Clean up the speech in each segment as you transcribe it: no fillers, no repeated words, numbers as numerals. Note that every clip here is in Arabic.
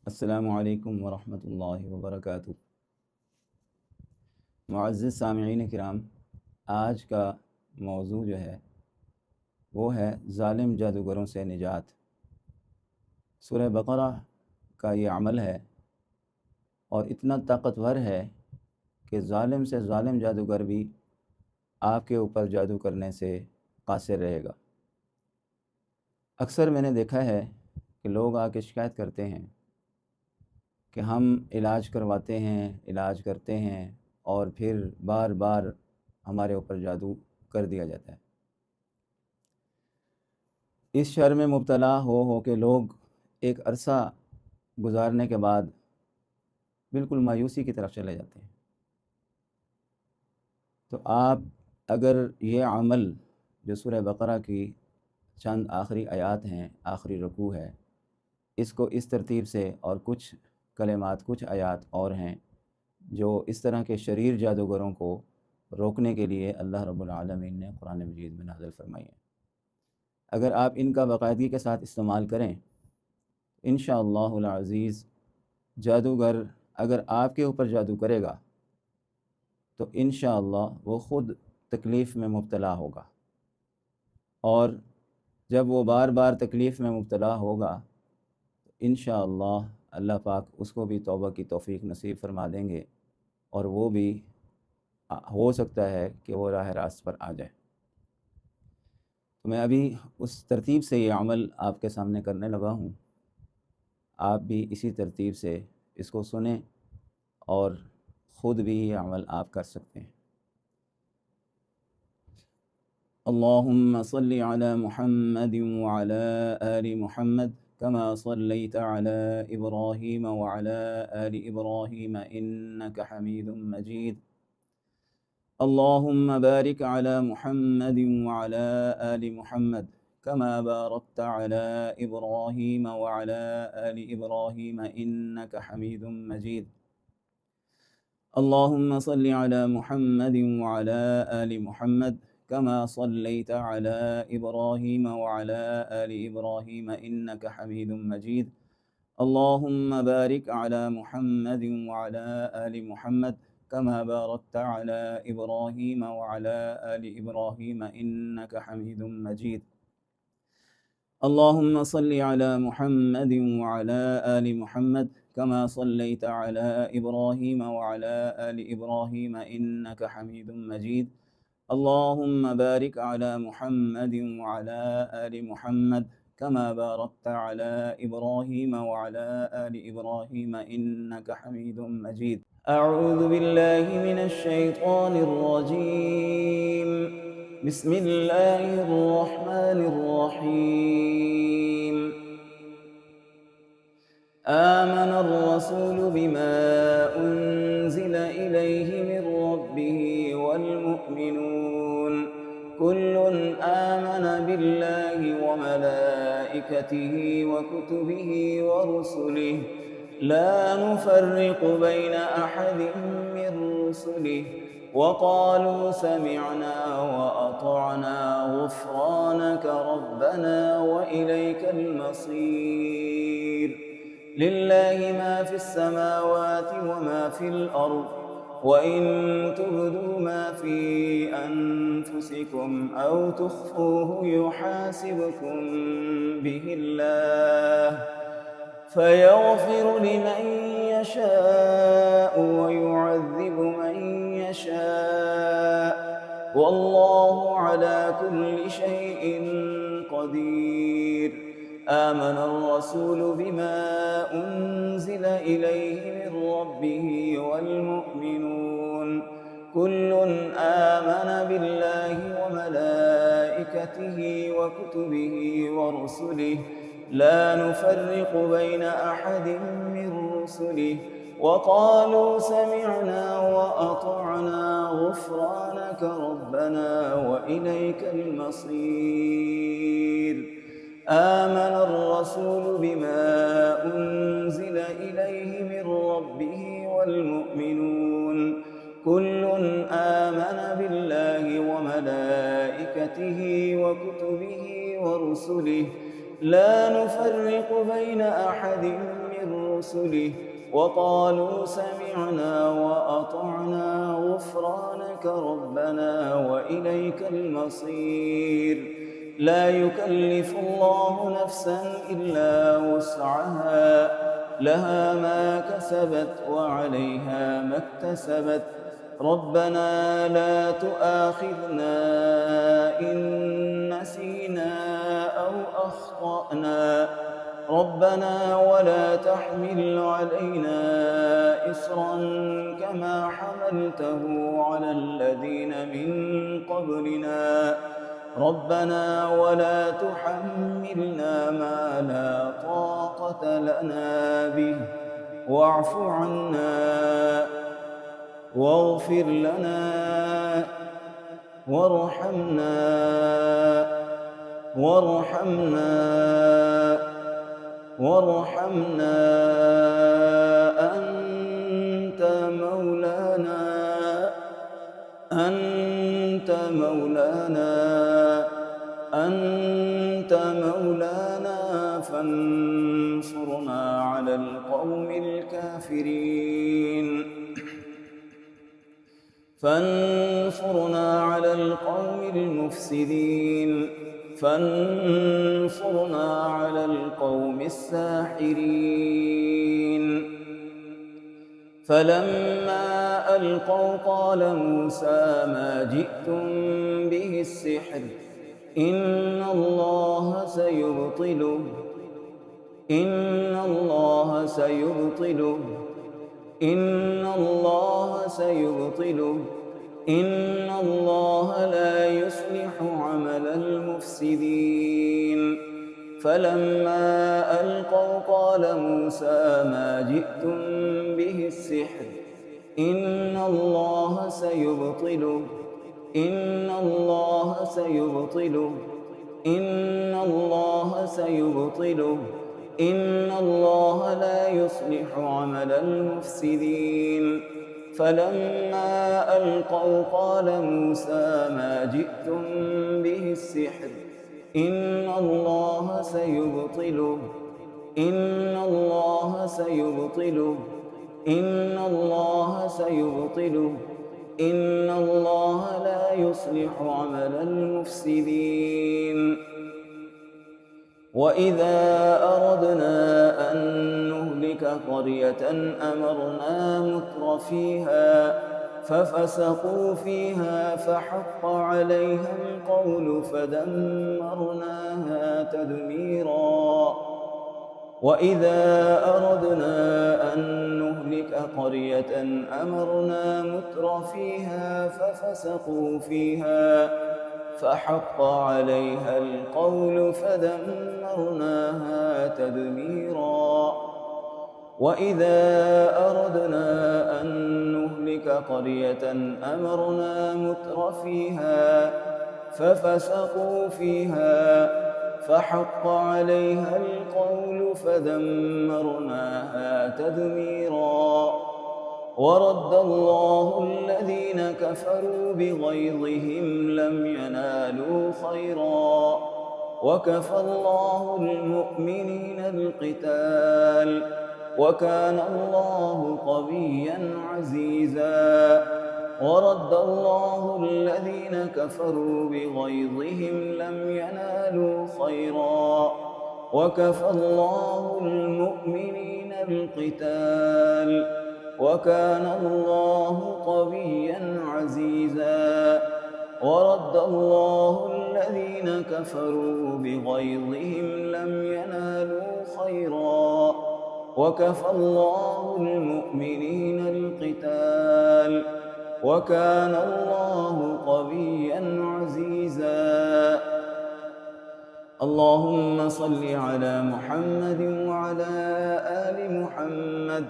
السلام علیکم ورحمۃ اللہ وبرکاتہ۔ معزز سامعین کرام، آج کا موضوع جو ہے وہ ہے ظالم جادوگروں سے نجات۔ سورہ بقرہ کا یہ عمل ہے اور اتنا طاقتور ہے کہ ظالم سے ظالم جادوگر بھی آپ کے اوپر جادو کرنے سے قاصر رہے گا۔ اکثر میں نے دیکھا ہے کہ لوگ آ کے شکایت کرتے ہیں کہ ہم علاج کرواتے ہیں، علاج کرتے ہیں اور پھر بار بار ہمارے اوپر جادو کر دیا جاتا ہے۔ اس شر میں مبتلا ہو کے لوگ ایک عرصہ گزارنے کے بعد بالکل مایوسی کی طرف چلے جاتے ہیں۔ تو آپ اگر یہ عمل جو سورہ بقرہ کی چند آخری آیات ہیں، آخری رکوع ہے، اس کو اس ترتیب سے اور کچھ کلمات، کچھ آیات اور ہیں جو اس طرح کے شریر جادوگروں کو روکنے کے لیے اللہ رب العالمین نے قرآن مجید میں نازل فرمائی ہیں، اگر آپ ان کا باقاعدگی کے ساتھ استعمال کریں انشاءاللہ العزیز، جادوگر اگر آپ کے اوپر جادو کرے گا تو انشاءاللہ وہ خود تکلیف میں مبتلا ہوگا، اور جب وہ بار بار تکلیف میں مبتلا ہوگا تو انشاءاللہ اللہ پاک اس کو بھی توبہ کی توفیق نصیب فرما دیں گے، اور وہ بھی ہو سکتا ہے کہ وہ راہ راست پر آ جائے۔ تو میں ابھی اس ترتیب سے یہ عمل آپ کے سامنے کرنے لگا ہوں، آپ بھی اسی ترتیب سے اس کو سنیں اور خود بھی یہ عمل آپ کر سکتے ہیں۔ اللہم صلی علی محمد وعلی آل محمد كما صليت على إبراهيم وعلى آل إبراهيم إنك حميد مجيد اللهم بارك على محمد وعلى آل محمد كما باركت على إبراهيم وعلى آل إبراهيم إنك حميد مجيد اللهم صل على محمد وعلى آل محمد كما صليت على إبراهيم وعلى آل إبراهيم إنك حميد مجيد اللهم بارك على محمد وعلى آل محمد كما باركت على إبراهيم وعلى آل إبراهيم إنك حميد مجيد اللهم صل على محمد وعلى آل محمد كما صليت على إبراهيم وعلى آل إبراهيم إنك حميد مجيد اللهم بارك على محمد وعلى آل محمد كما باركت على إبراهيم وعلى آل إبراهيم إنك حميد مجيد أعوذ بالله من الشيطان الرجيم بسم الله الرحمن الرحيم آمن الرسول بما أنزل إليه من ربه والمؤمنون كل آمن بالله وملائكته وكتبه ورسله لا نفرق بين أحد من رسله وقالوا سمعنا وأطعنا غفرانك ربنا وإليك المصير لله ما في السماوات وما في الأرض وإن تبدوا ما في أنفسكم أو تخفوه يحاسبكم به الله فيغفر لمن يشاء ويعذب من يشاء والله على كل شيء قدير آمن الرسول بما أنزل إليه من ربه والمؤمنون كل آمن بالله وملائكته وكتبه ورسله لا نفرق بين أحد من رسله وقالوا سمعنا وأطعنا غفرانك ربنا وإليك المصير آمن الرسول بما أنزل إليه من ربه والمؤمنون كل آمن بالله وملائكته وكتبه ورسله لا نفرق بين أحد من رسله وقالوا سمعنا وأطعنا غفرانك ربنا وإليك المصير. لا يكلف الله نفسا إلا وسعها، لها ما كسبت وعليها ما اكتسبت. ربنا لا تؤاخذنا إن نسينا أو أخطأنا، ربنا ولا تحمل علينا إصرا كما حملته على الذين من قبلنا، ربنا ولا تحملنا ما لا طاقة لنا به، واعف عنا واغفر لنا وارحمنا أنت مولانا فانصرنا على القوم الكافرين. فانصرنا على القوم المفسدين، فانصرنا على القوم الساحرين. فلما ألقوا قال موسى ما جئتم به السحر إن الله سيبطله إن الله لا يصلح عمل المفسدين. فلما ألقوا قال موسى ما جئتم به السحر إن الله سيبطله إن الله لا يصلح عمل المفسدين. فلما ألقوا قال موسى ما جئتم به السحر إن الله سيبطله إن الله لا يصلح عمل المفسدين. وإذا أردنا أن نهلك قرية أمرنا مترفيها ففسقوا فيها فحق عليها القول فدمرناها تدميرا. وإذا أردنا أن نهلك قرية أمرنا مترفيها ففسقوا فيها فحق عليها القول فدمرناها تدميرا. وإذا أردنا أن نهلك قرية أمرنا مترفيها ففسقوا فيها فحق عليها القول فدمرناها تدميرا. ورد الله الذين كفروا بغيظهم لم ينالوا خيرا وكفى الله المؤمنين القتال وكان الله قويا عزيزا. ورد الله الذين كفروا بغيظهم لم ينالوا خيرا وكفى الله المؤمنين القتال وكان الله قويا عزيزا. ورد الله الذين كفروا بغيظهم لم ينالوا خيرا وكفى الله المؤمنين القتال وكان الله قويا عزيزا. اللهم صل على محمد وعلى آل محمد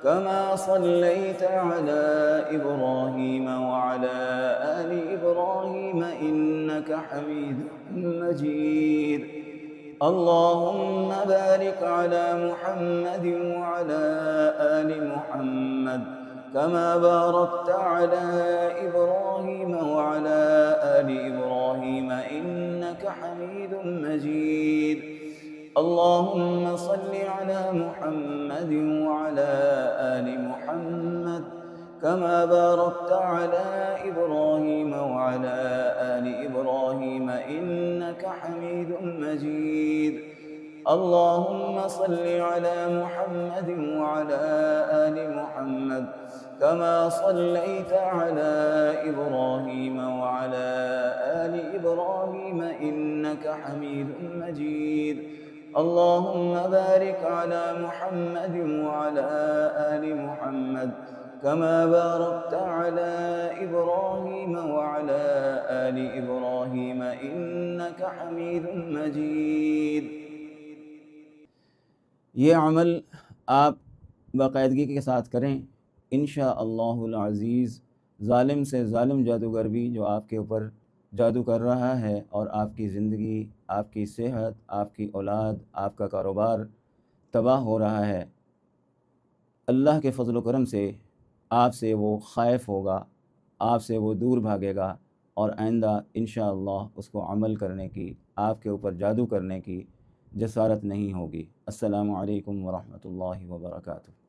كما صليت على إبراهيم وعلى آل إبراهيم إنك حميد مجيد. اللهم بارك على محمد وعلى آل محمد كما باركت على إبراهيم وعلى آل إبراهيم إنك حميد مجيد. اللهم صل على محمد وعلى آل محمد كما باركت على إبراهيم وعلى آل إبراهيم إنك حميد مجيد. اللهم صل على محمد وعلى آل محمد كما صليت على إبراهيم وعلى آل إبراهيم إنك حميد مجيد. اللهم بارك على محمد وعلى آل محمد كما باركت على إبراهيم وعلى آل إبراهيم إنك حميد مجيد۔ یہ عمل آپ باقاعدگی کے ساتھ کریں، انشاءاللہ العزیز ظالم سے ظالم جادوگر بھی جو آپ کے اوپر جادو کر رہا ہے اور آپ کی زندگی، آپ کی صحت، آپ کی اولاد، آپ کا کاروبار تباہ ہو رہا ہے، اللہ کے فضل و کرم سے آپ سے وہ خائف ہوگا، آپ سے وہ دور بھاگے گا اور آئندہ انشاءاللہ اس کو عمل کرنے کی، آپ کے اوپر جادو کرنے کی جسارت نہیں ہوگی۔ السلام علیکم ورحمۃ اللہ وبرکاتہ۔